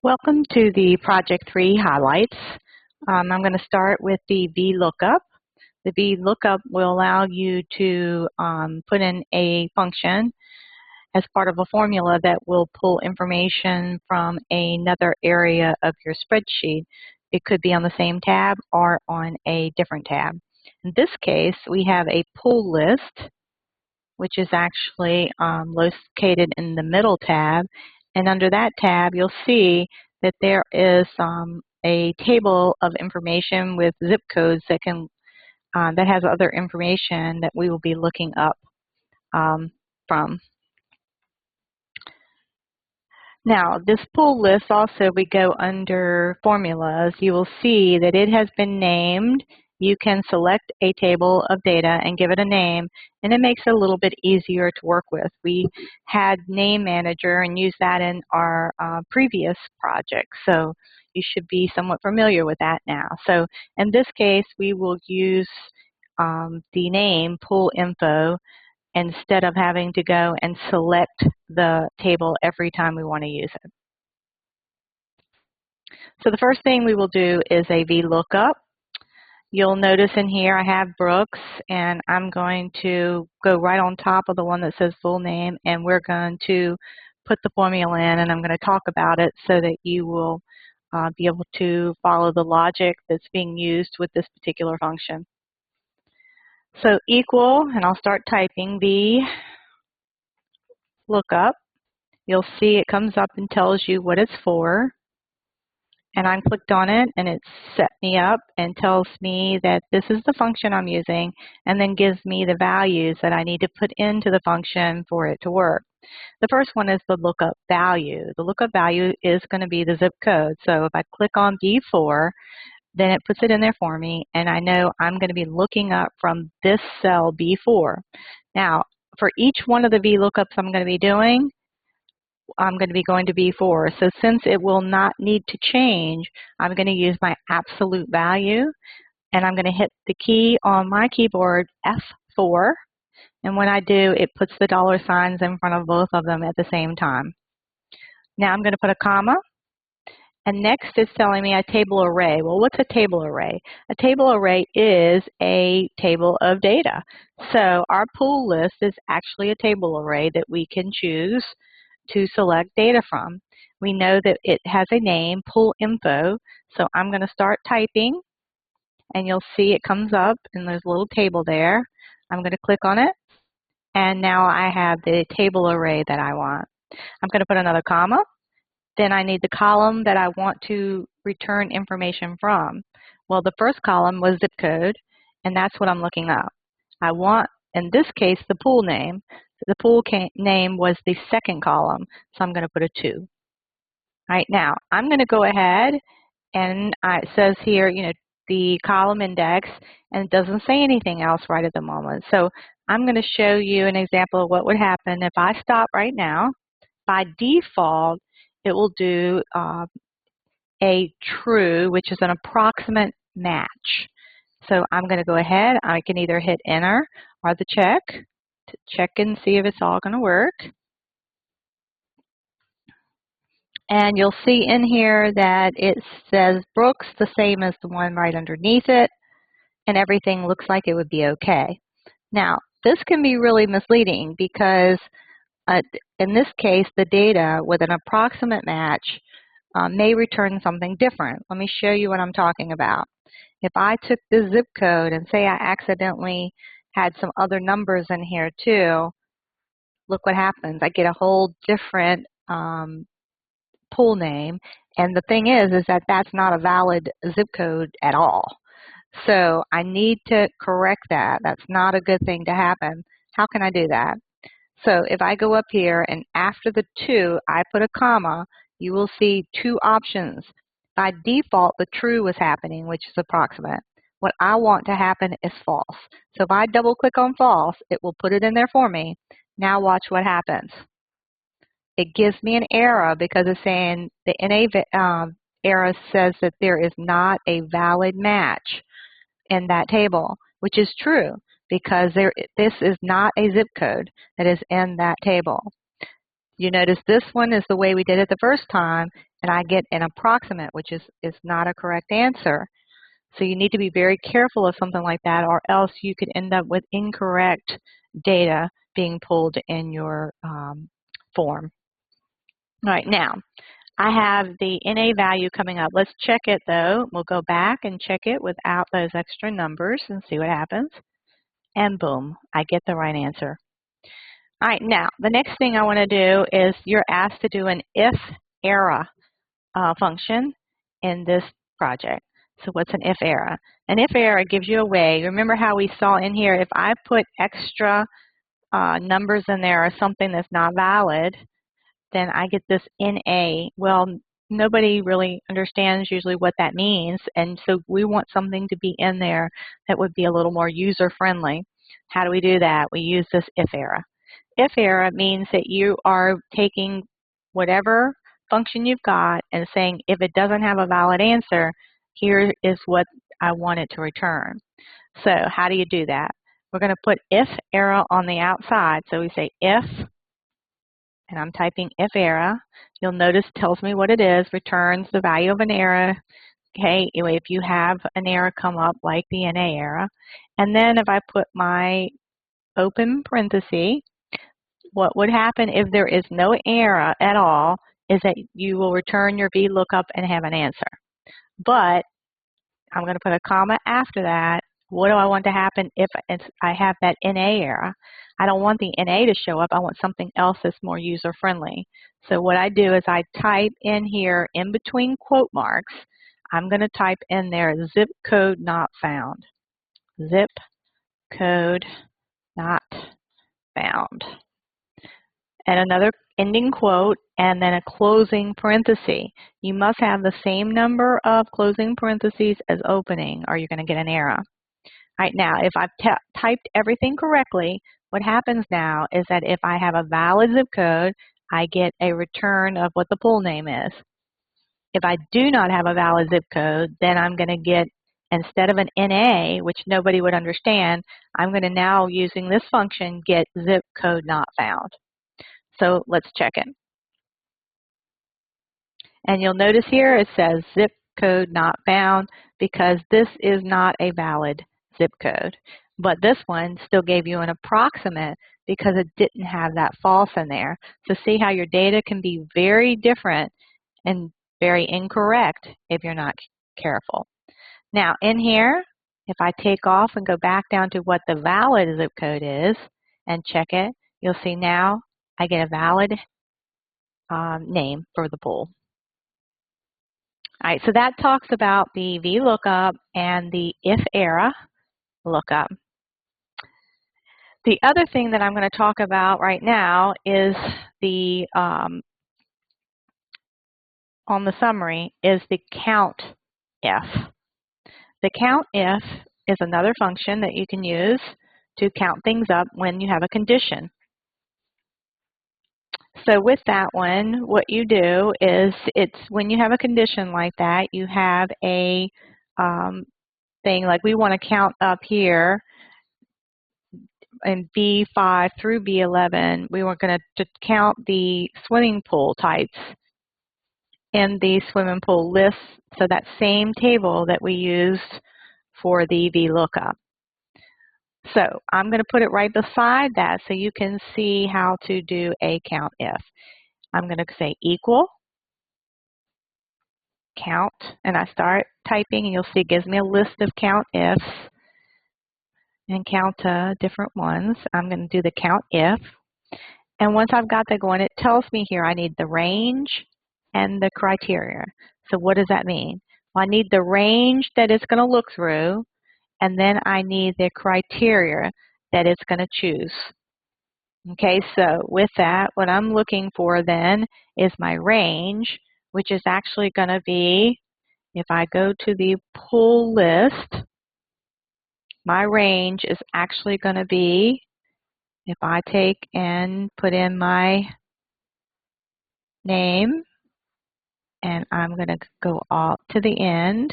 Welcome to the Project 3 highlights. I'm going to start with the VLookup. The VLookup will allow you to put in a function as part of a formula that will pull information from another area of your spreadsheet. It could be on the same tab or on a different tab. In this case, we have a pull list, which is actually located in the middle tab. And under that tab, you'll see that there is a table of information with zip codes that that has other information that we will be looking up from. Now, this pull list also, we go under formulas. You will see that it has been named. You can select a table of data and give it a name, and it makes it a little bit easier to work with. We had Name Manager and used that in our previous project, so you should be somewhat familiar with that now. So in this case, we will use the name Pull Info instead of having to go and select the table every time we want to use it. So the first thing we will do is a VLookup. You'll notice in here I have Brooks, and I'm going to go right on top of the one that says full name, and we're going to put the formula in, and I'm going to talk about it so that you will be able to follow the logic that's being used with this particular function. So equal, and I'll start typing VLookup. You'll see it comes up and tells you what it's for. And I clicked on it, and it set me up and tells me that this is the function I'm using, and then gives me the values that I need to put into the function for it to work. The first one is the lookup value. The lookup value is going to be the zip code. So if I click on B4, then it puts it in there for me, and I know I'm going to be looking up from this cell B4. Now, for each one of the VLookups I'm going to be doing, I'm going to be going to B4. So since it will not need to change, I'm going to use my absolute value, and I'm going to hit the key on my keyboard, F4. And when I do, it puts the dollar signs in front of both of them at the same time. Now I'm going to put a comma. And next it's telling me a table array. Well, what's a table array? A table array is a table of data. So our pull list is actually a table array that we can choose to select data from. We know that it has a name, Pull Info, so I'm going to start typing, and you'll see it comes up, and there's a little table there. I'm going to click on it, and now I have the table array that I want. I'm going to put another comma. Then I need the column that I want to return information from. Well, the first column was zip code, and that's what I'm looking up. I want, in this case, the pool name. The pool name was the second column, so I'm going to put a 2. All right, now I'm going to go ahead, and it says here, the column index, and it doesn't say anything else right at the moment. So I'm going to show you an example of what would happen if I stop right now. By default, it will do a true, which is an approximate match. So I'm going to go ahead. I can either hit enter or the check to check and see if it's all going to work. And you'll see in here that it says Brooks, the same as the one right underneath it, and everything looks like it would be okay. Now, this can be really misleading because in this case, the data with an approximate match may return something different. Let me show you what I'm talking about. If I took this zip code and say I accidentally had some other numbers in here too, look what happens. I get a whole different pool name, and the thing is that that's not a valid zip code at all. So I need to correct that. That's not a good thing to happen. How can I do that? So if I go up here and after the 2, I put a comma, you will see 2 options. By default, the true was happening, which is approximate. What I want to happen is false. So if I double click on false, it will put it in there for me. Now watch what happens. It gives me an error because it's saying the NA error says that there is not a valid match in that table, which is true because this is not a zip code that is in that table. You notice this one is the way we did it the first time, and I get an approximate, which is not a correct answer. So you need to be very careful of something like that, or else you could end up with incorrect data being pulled in your form. All right, now I have the NA value coming up. Let's check it though. We'll go back and check it without those extra numbers and see what happens. And boom, I get the right answer. All right, now the next thing I want to do is you're asked to do an IFERROR function in this project. So what's an IFERROR? An IFERROR gives you a way. Remember how we saw in here, if I put extra numbers in there or something that's not valid, then I get this NA. Well, nobody really understands usually what that means, and so we want something to be in there that would be a little more user-friendly. How do we do that? We use this IFERROR. IFERROR means that you are taking whatever function you've got and saying, if it doesn't have a valid answer, here is what I want it to return. So how do you do that? We're going to put IFERROR on the outside. So we say if, and I'm typing IFERROR. You'll notice it tells me what it is, returns the value of an error. Okay, if you have an error come up like the NA error. And then if I put my open parenthesis, what would happen if there is no error at all is that you will return your VLookup and have an answer. But I'm going to put a comma after that. What do I want to happen if I have that NA error? I don't want the NA to show up. I want something else that's more user-friendly. So what I do is I type in here in between quote marks, I'm going to type in there zip code not found. Zip code not found. And another ending quote, and then a closing parenthesis. You must have the same number of closing parentheses as opening, or you're going to get an error. All right, now, if I've typed everything correctly, what happens now is that if I have a valid zip code, I get a return of what the pool name is. If I do not have a valid zip code, then I'm going to get, instead of an NA, which nobody would understand, I'm going to now, using this function, get zip code not found. So let's check it. And you'll notice here it says zip code not found because this is not a valid zip code. But this one still gave you an approximate because it didn't have that false in there. So see how your data can be very different and very incorrect if you're not careful. Now in here, if I take off and go back down to what the valid zip code is and check it, you'll see now I get a valid name for the pool. All right, so that talks about the VLookup and the IFERROR lookup. The other thing that I'm going to talk about right now is the, on the summary, is the CountIF. The CountIF is another function that you can use to count things up when you have a condition. So with that one, what you do is, it's when you have a condition like that, you have a thing like we want to count up here in B5 through B11. We were going to count the swimming pool types in the swimming pool list, so that same table that we used for the VLookup. So I'm going to put it right beside that so you can see how to do a CountIF. I'm going to say equal count, and I start typing, and you'll see it gives me a list of CountIFs and count different ones. I'm going to do the CountIF, and once I've got that going, it tells me here I need the range and the criteria. So what does that mean? Well, I need the range that it's going to look through, and then I need the criteria that it's going to choose. Okay, so with that, what I'm looking for then is my range, which is actually going to be, if I go to the pool list, my range is actually going to be, if I take and put in my name, and I'm going to go all to the end.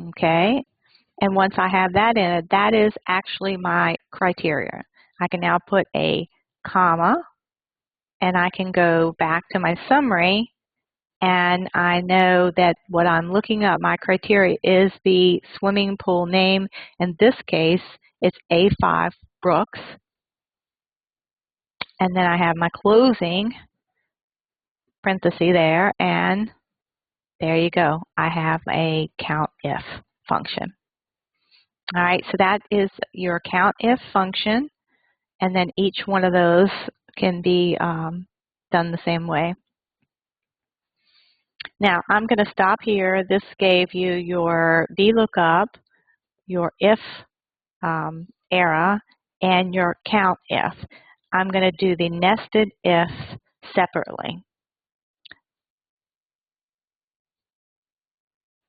Okay, and once I have that in it, that is actually my criteria. I can now put a comma, and I can go back to my summary, and I know that what I'm looking up, my criteria, is the swimming pool name. In this case, it's A5 Brooks. And then I have my closing parenthesis there, and there you go. I have a CountIF function. All right, so that is your CountIF function, and then each one of those can be done the same way. Now, I'm going to stop here. This gave you your VLookup, your if era, and your CountIF. I'm going to do the nested if separately.